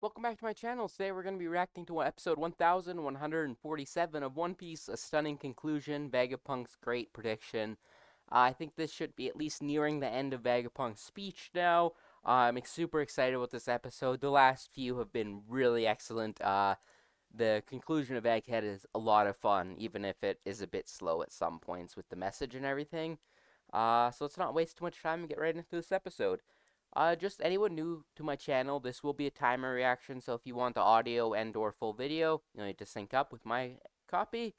Welcome back to my channel. Today we're going to be reacting to episode 1147 of One Piece, a stunning conclusion, Vegapunk's great prediction. I think this should be at least nearing the end of Vegapunk's speech now. I'm super excited with this episode. The last few have been really excellent. The conclusion of Egghead is a lot of fun, even if it is a bit slow at some points with the message and everything. So let's not waste too much time and get right into this episode. Just anyone new to my channel, this will be a timer reaction, so if you want the audio and or full video, you'll need to sync up with my copy.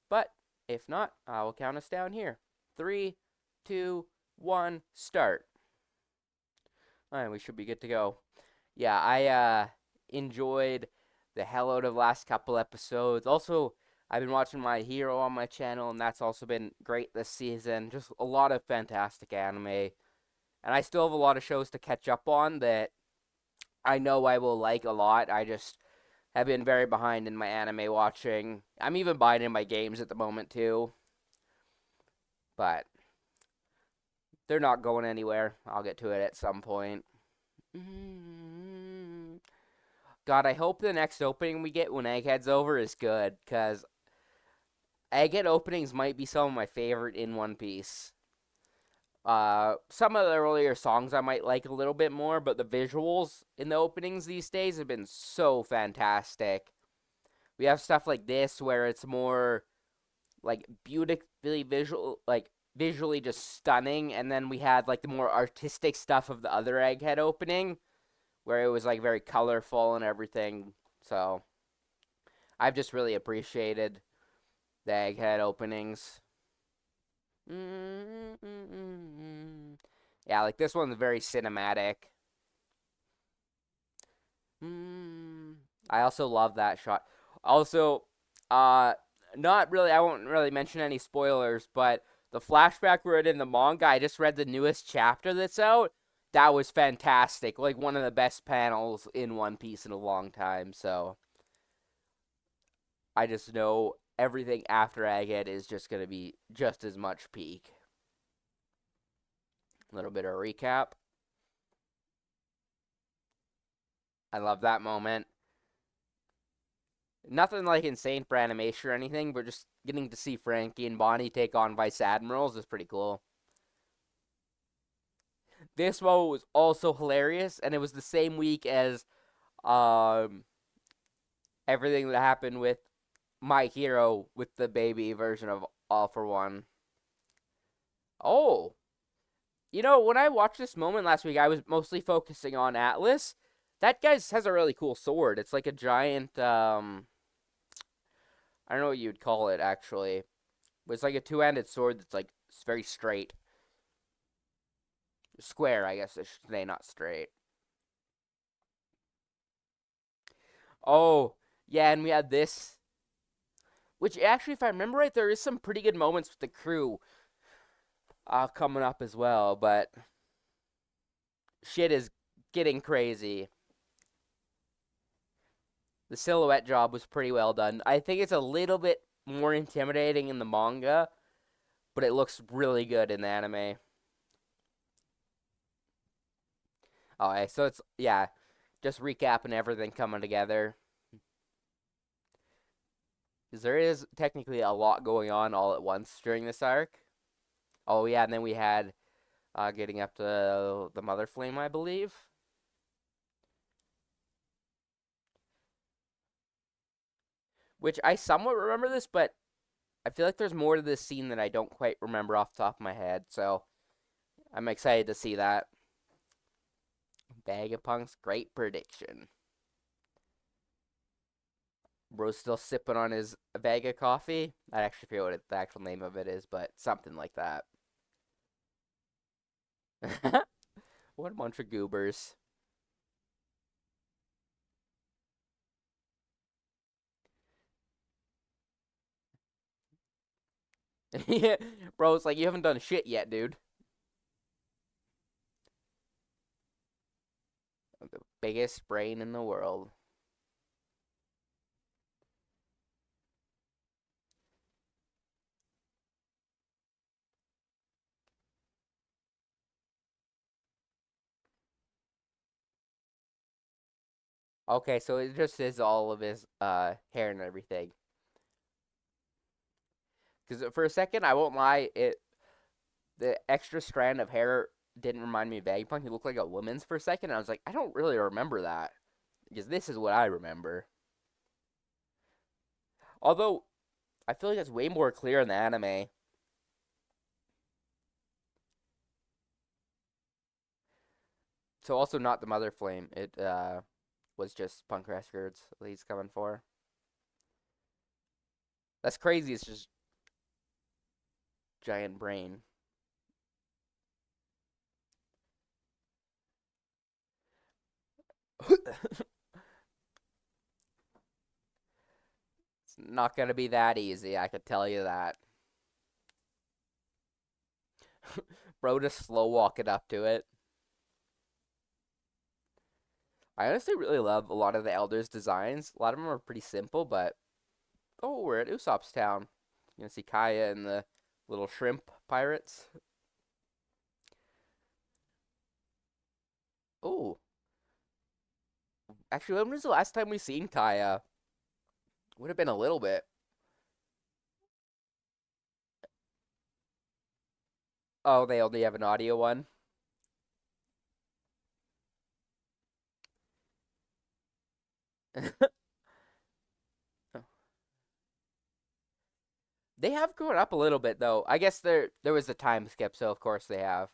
But if not, I will count us down here. 3, 2, 1, start. Alright, we should be good to go. Yeah, I enjoyed the hell out of the last couple episodes. Also, I've been watching My Hero on my channel, and that's also been great this season. Just a lot of fantastic anime. And I still have a lot of shows to catch up on that I know I will like a lot. I just have been very behind in my anime watching. I'm even behind in my games at the moment, too. But they're not going anywhere. I'll get to it at some point. God, I hope the next opening we get when Egghead's over is good, because Egghead openings might be some of my favorite in One Piece. Some of the earlier songs I might like a little bit more, but the visuals in the openings these days have been so fantastic. We have stuff like this where it's more like beautifully visually just stunning, and then we had like the more artistic stuff of the other Egghead opening where it was like very colorful and everything. So I've just really appreciated the Egghead openings. Yeah, like this one's very cinematic. I also love that shot. Also, not really, I won't really mention any spoilers, but the flashback we're in the manga, I just read the newest chapter that's out. That was fantastic. Like one of the best panels in One Piece in a long time. So I just know everything after Egghead is just going to be just as much peak. A little bit of recap. I love that moment. Nothing like insane for animation or anything, but just getting to see Frankie and Bonnie take on Vice Admirals is pretty cool. This one was also hilarious, and it was the same week as um everything that happened with My Hero with the baby version of All for One. Oh, when I watched this moment last week, I was mostly focusing on Atlas. That guy has a really cool sword. It's like a giant, I don't know what you'd call it, actually. But it's like a two-handed sword that's like very straight. Square, I guess I should say, not straight. Oh, yeah, and we had this. Which, actually, if I remember right, there is some pretty good moments with the crew coming up as well, but shit is getting crazy. The silhouette job was pretty well done. I think it's a little bit more intimidating in the manga, but it looks really good in the anime. Okay, so it's, yeah, just recapping everything coming together. Because there is technically a lot going on all at once during this arc. Oh, yeah, and then we had getting up to the Mother Flame, I believe. Which I somewhat remember this, but I feel like there's more to this scene that I don't quite remember off the top of my head. So I'm excited to see that. Vegapunk's great prediction. Bro's still sipping on his Vega coffee. I actually forget what the actual name of it is, but something like that. What a bunch of goobers. Yeah, bro, it's like you haven't done shit yet, dude. The biggest brain in the world. Okay, so it just is all of his hair and everything. Because for a second, I won't lie, the extra strand of hair didn't remind me of Vegapunk. It looked like a woman's for a second. And I was like, I don't really remember that because this is what I remember. Although I feel like it's way more clear in the anime. So also not the Mother Flame. It was just Punk Records that he's coming for. That's crazy. It's just giant brain. It's not gonna be that easy. I could tell you that. Bro, just slow walking up to it. I honestly really love a lot of the Elders' designs. A lot of them are pretty simple, but oh, we're at Usopp's town. You gonna see Kaya and the little shrimp pirates. Oh, actually, when was the last time we seen Kaya? Would have been a little bit. Oh, they only have an audio one. They have grown up a little bit though. I guess there was a time skip, so of course they have.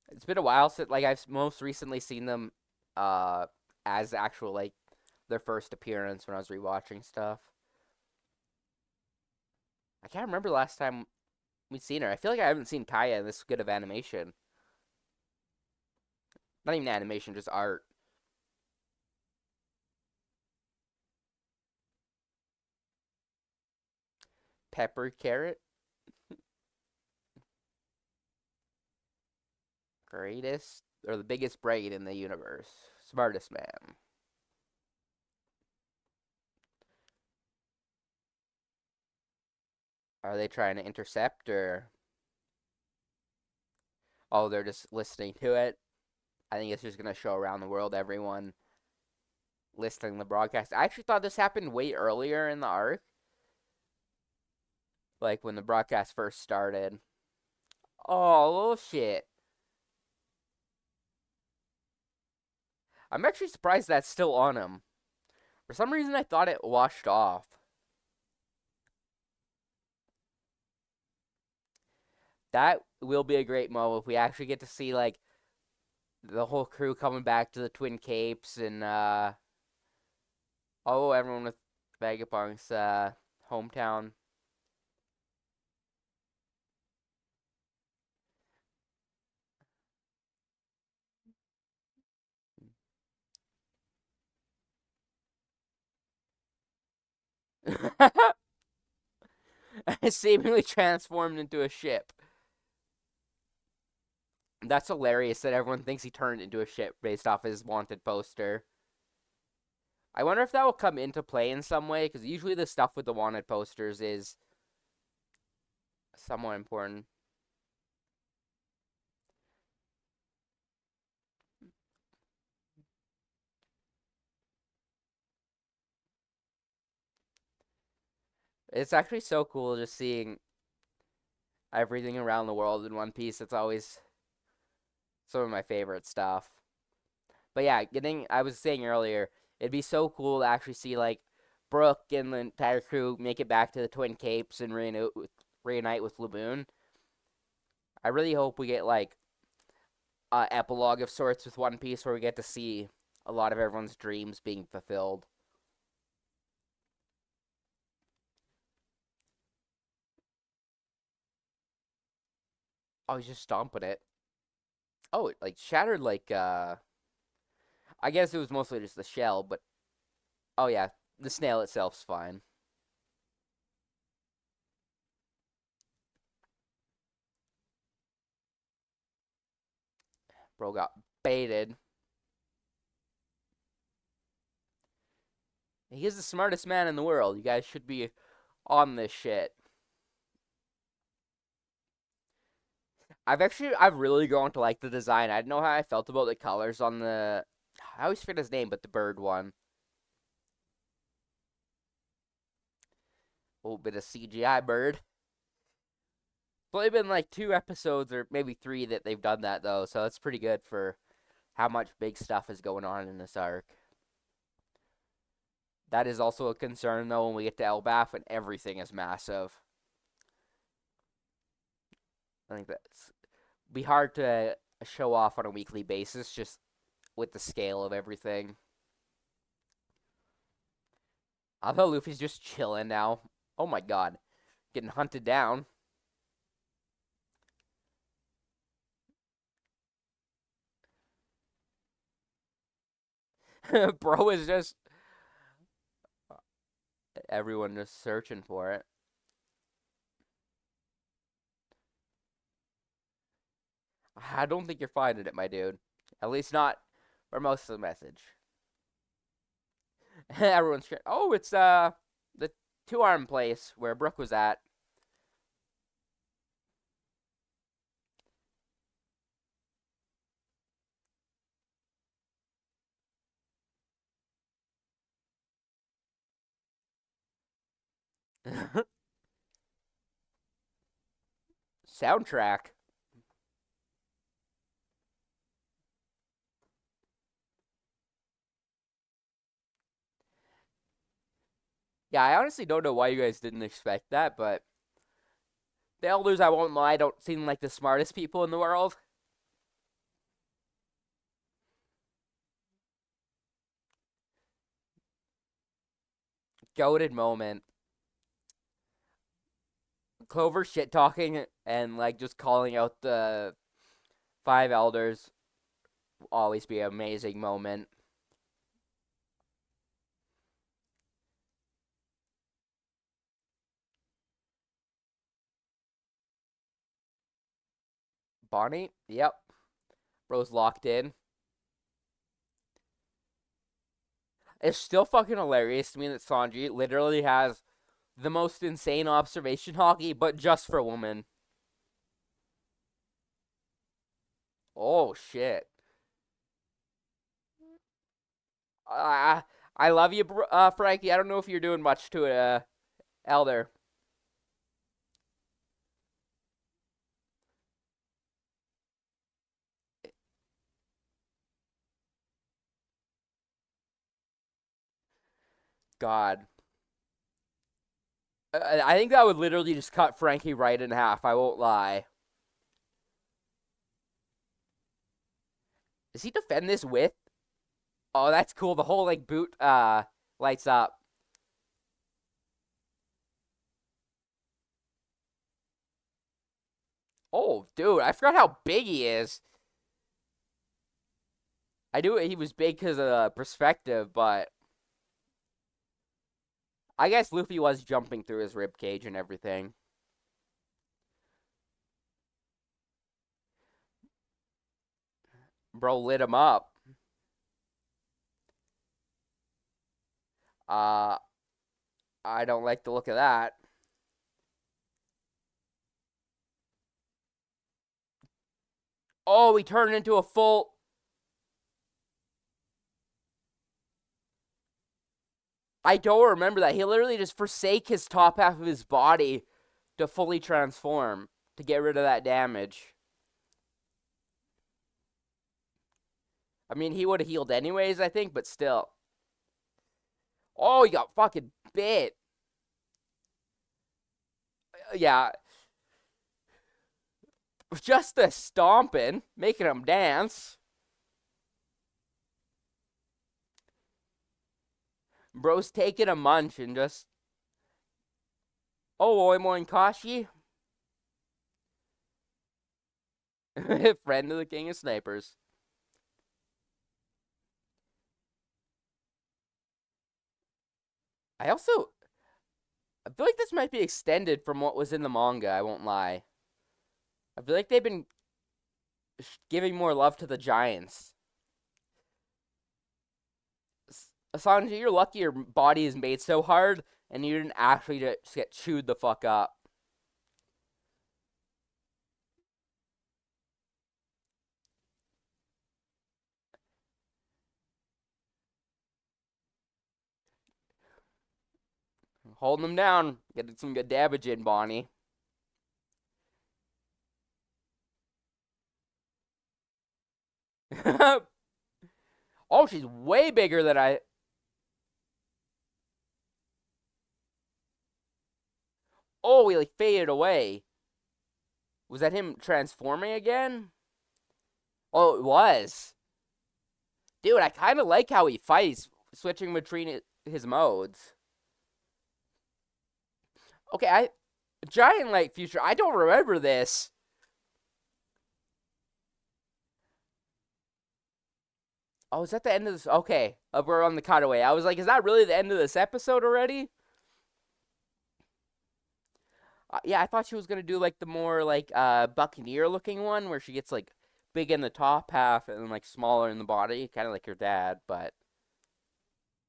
It's been a while since like I've most recently seen them uh as actual like their first appearance when I was rewatching stuff. I can't remember the last time we'd seen her. I feel like I haven't seen Kaya in this good of animation. Not even animation, just art. Pepper Carrot, greatest or the biggest brain in the universe, smartest man. Are they trying to intercept or oh they're just listening to it? I think it's just gonna show around the world everyone listening to the broadcast. I actually thought this happened way earlier in the arc, like when the broadcast first started. Oh, little shit. I'm actually surprised that's still on him. For some reason, I thought it washed off. That will be a great moment if we actually get to see like the whole crew coming back to the Twin Capes and oh everyone with Vegapunk's hometown. Seemingly transformed into a ship. That's hilarious that everyone thinks he turned into a ship based off his wanted poster. I wonder if that will come into play in some way, because usually the stuff with the wanted posters is somewhat important. It's actually so cool just seeing everything around the world in One Piece. It's always some of my favorite stuff. But yeah, I was saying earlier, it'd be so cool to actually see like Brooke and the entire crew make it back to the Twin Capes and reunite with Laboon. I really hope we get like a epilogue of sorts with One Piece where we get to see a lot of everyone's dreams being fulfilled. Oh, he's just stomping it. Oh, it like shattered like I guess it was mostly just the shell, but oh yeah, the snail itself's fine. Bro got baited. He is the smartest man in the world. You guys should be on this shit. I've really grown to like the design. I didn't know how I felt about the colors on the I always forget his name, but the bird one. A little bit of CGI bird. It's only been like 2 episodes or maybe 3 that they've done that though, so that's pretty good for how much big stuff is going on in this arc. That is also a concern though when we get to Elbaf and everything is massive. I think that's be hard to show off on a weekly basis just with the scale of everything. Although Luffy's just chilling now. Oh my god. Getting hunted down. Bro is just everyone just searching for it. I don't think you're finding it, my dude. At least not for most of the message. Everyone's oh, it's the 2-arm place where Brook was at. Soundtrack. Yeah, I honestly don't know why you guys didn't expect that, but the elders, I won't lie, don't seem like the smartest people in the world. Goated moment. Clover shit talking and like just calling out the 5 elders will always be an amazing moment. Bonnie? Yep. Bro's locked in. It's still fucking hilarious to me that Sanji literally has the most insane observation hockey, but just for women. Oh shit. Uh, I love you, Frankie. I don't know if you're doing much to it, Elder. God. I think that would literally just cut Frankie right in half. I won't lie. Does he defend this with? Oh, that's cool. The whole like boot lights up. Oh, dude, I forgot how big he is. I knew he was big because of the perspective, but I guess Luffy was jumping through his rib cage and everything. Bro lit him up. Uh, I don't like the look of that. Oh, he turned into a full. I don't remember that. He literally just forsake his top half of his body to fully transform to get rid of that damage. I mean, he would have healed anyways, I think, but still. Oh, he got fucking bit. Yeah, just the stomping, making him dance. Bro's taking a munch and just. Oh, Oimoin Kashi. Friend of the King of Snipers. I also. I feel like this might be extended from what was in the manga, I won't lie. I feel like they've been giving more love to the giants. Sanji, you're lucky your body is made so hard and you didn't actually just get chewed the fuck up. Holding him down. Getting some good damage in, Bonnie. Oh, she's way bigger than I. Oh, he like faded away. Was that him transforming again? Oh, it was. Dude, I kind of like how he fights, switching between his modes. Okay, Giant Light Future. I don't remember this. Oh, is that the end of this? Okay, we're on the cutaway. I was like, is that really the end of this episode already? Yeah, I thought she was gonna do like the more like Buccaneer looking one where she gets like big in the top half and like smaller in the body, kind of like her dad, but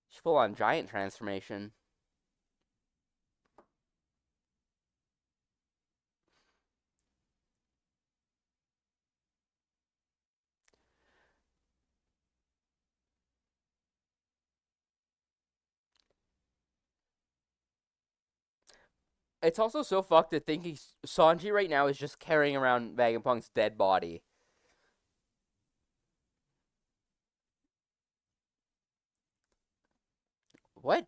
she's full on giant transformation. It's also so fucked to think Sanji right now is just carrying around Vegapunk's dead body. What?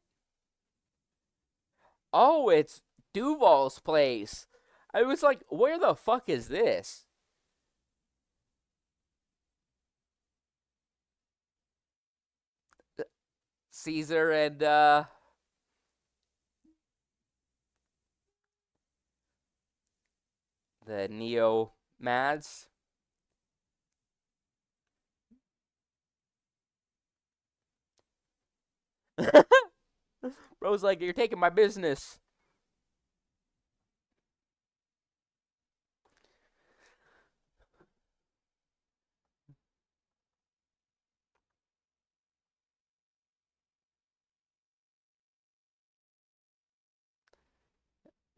Oh, it's Duval's place. I was like, where the fuck is this? Caesar and the Neo Mads. Bro's like, you're taking my business.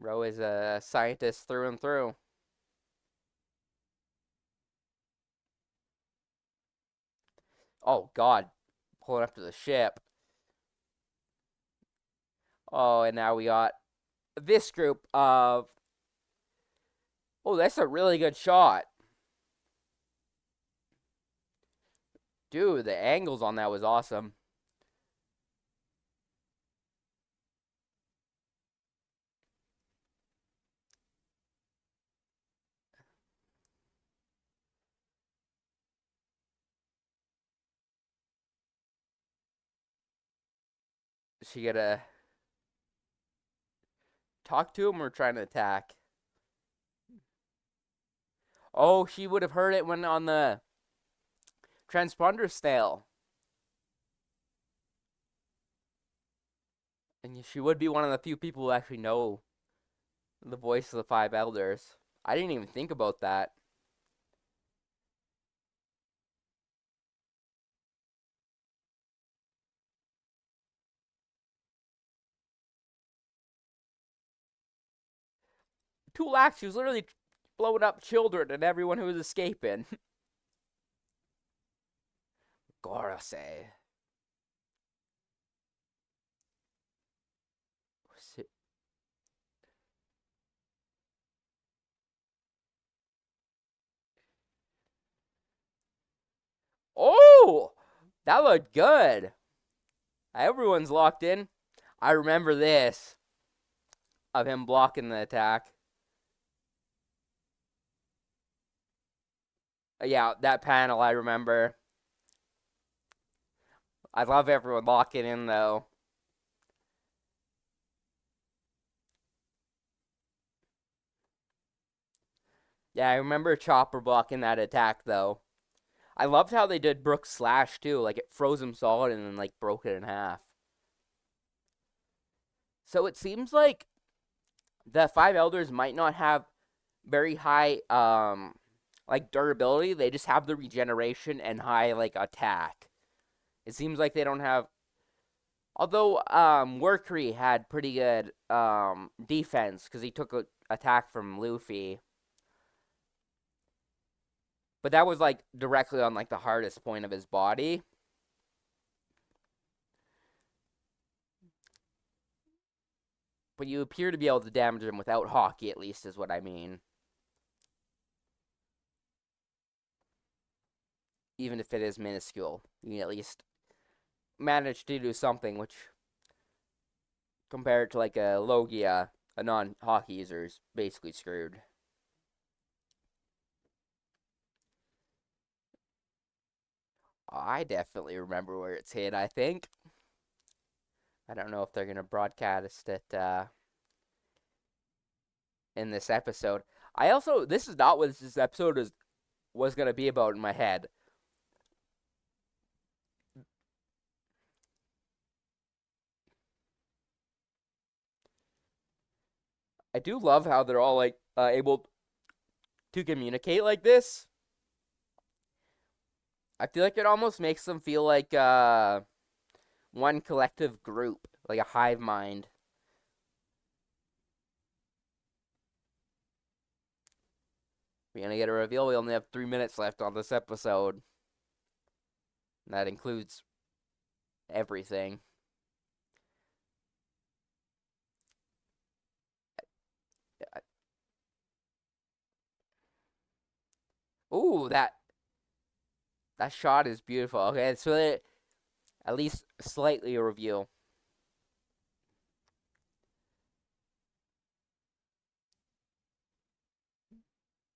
Bro is a scientist through and through. Oh God, pulling up to the ship. Oh, and now we got this group of. Oh, that's a really good shot, dude. The angles on that was awesome. She gonna talk to him or trying to attack? Oh, she would have heard it when on the transponder stale. And she would be one of the few people who actually know the voice of the five elders. I didn't even think about that. Two lakhs, she was literally blowing up children and everyone who was escaping. Gorose. Oh, that looked good. Everyone's locked in. I remember this of him blocking the attack. Yeah, that panel I remember. I love everyone locking in though. Yeah, I remember Chopper blocking that attack though. I loved how they did Brook's slash too. Like it froze him solid and then like broke it in half. So it seems like the five elders might not have very high like durability. They just have the regeneration and high like attack. It seems like they don't have. Although Mercury had pretty good defense because he took a attack from Luffy, but that was like directly on like the hardest point of his body. but you appear to be able to damage them without hockey, at least, is what I mean. Even if it is minuscule, you can at least manage to do something, which, compared to like a Logia, a non-hockey user, is basically screwed. I definitely remember where it's hit, I think. I don't know if they're going to broadcast it in this episode. This is not what this episode was going to be about in my head. I do love how they're all like able to communicate like this. I feel like it almost makes them feel like one collective group, like a hive mind. We're gonna get a reveal. We only have 3 minutes left on this episode. And that includes everything. Ooh, that shot is beautiful. Okay, so at least slightly a review.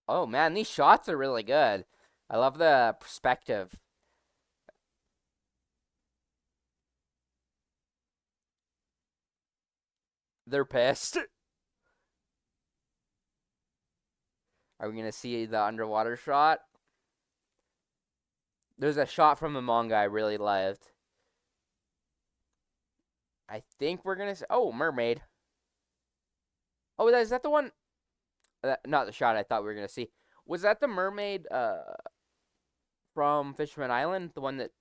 Oh man, these shots are really good. I love the perspective. They're pissed. Are we gonna see the underwater shot? There's a shot from the manga I really loved. I think we're gonna see. Oh, mermaid. Oh, is that the one? Not the shot I thought we were gonna see. Was that the mermaid from Fisherman Island? The one that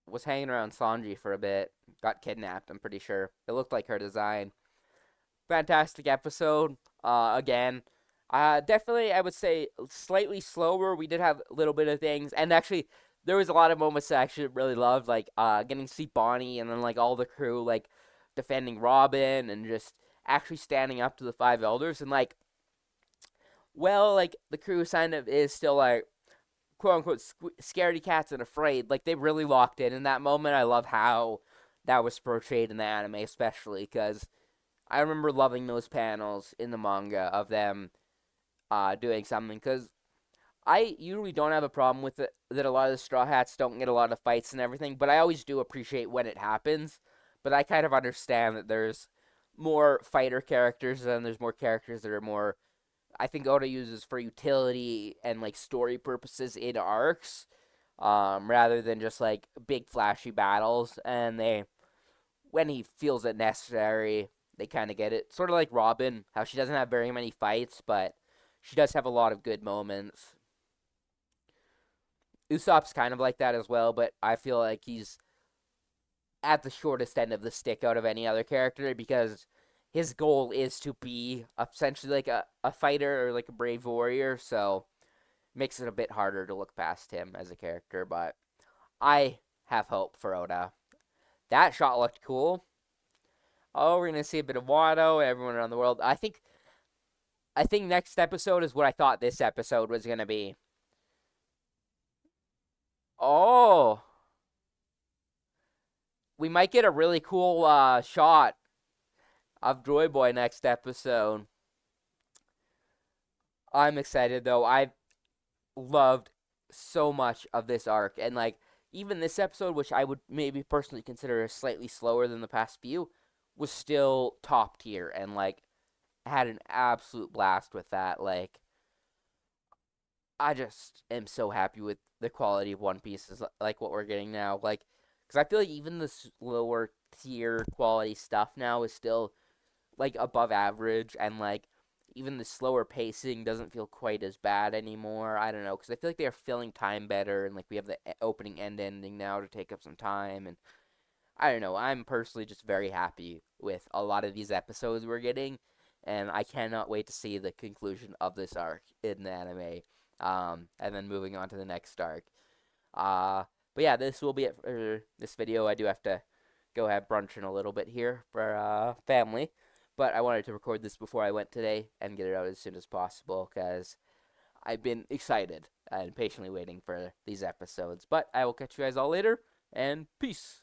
was hanging around Sanji for a bit, got kidnapped. I'm pretty sure. It looked like her design. Fantastic episode. Again, definitely I would say slightly slower. We did have a little bit of things, and actually there was a lot of moments I actually really loved, like getting to see Bonnie, and then like all the crew like defending Robin, and just actually standing up to the five elders, and like, well, like the crew kind of is still like quote unquote scaredy cats and afraid. Like they really locked in that moment. I love how that was portrayed in the anime, especially because I remember loving those panels in the manga of them doing something. Because I usually don't have a problem with it that a lot of the Straw Hats don't get a lot of fights and everything, but I always do appreciate when it happens. But I kind of understand that there's more fighter characters and there's more characters that are more, I think Oda uses for utility and like story purposes in arcs, rather than just like big flashy battles. And they, when he feels it necessary, they kind of get it. Sort of like Robin, how she doesn't have very many fights, but she does have a lot of good moments. Usopp's kind of like that as well, but I feel like he's at the shortest end of the stick out of any other character because his goal is to be essentially like a fighter or like a brave warrior, so makes it a bit harder to look past him as a character, but I have hope for Oda. That shot looked cool. Oh, we're gonna see a bit of Watto, everyone around the world. I think next episode is what I thought this episode was gonna be. Oh, we might get a really cool shot of Joy Boy next episode. I'm excited though. I loved so much of this arc, and like even this episode, which I would maybe personally consider slightly slower than the past few, was still top tier, and like had an absolute blast with that. Like I just am so happy with the quality of One Piece, is like what we're getting now. Like, because I feel like even the lower tier quality stuff now is still like above average, and like even the slower pacing doesn't feel quite as bad anymore. I don't know, because I feel like they're filling time better, and like we have the opening and ending now to take up some time, and I don't know. I'm personally just very happy with a lot of these episodes we're getting, and I cannot wait to see the conclusion of this arc in the anime. And then moving on to the next arc. Uh, but yeah, this will be it for this video. I do have to go have brunch in a little bit here for family. But I wanted to record this before I went today and get it out as soon as possible because I've been excited and patiently waiting for these episodes. But I will catch you guys all later, and peace.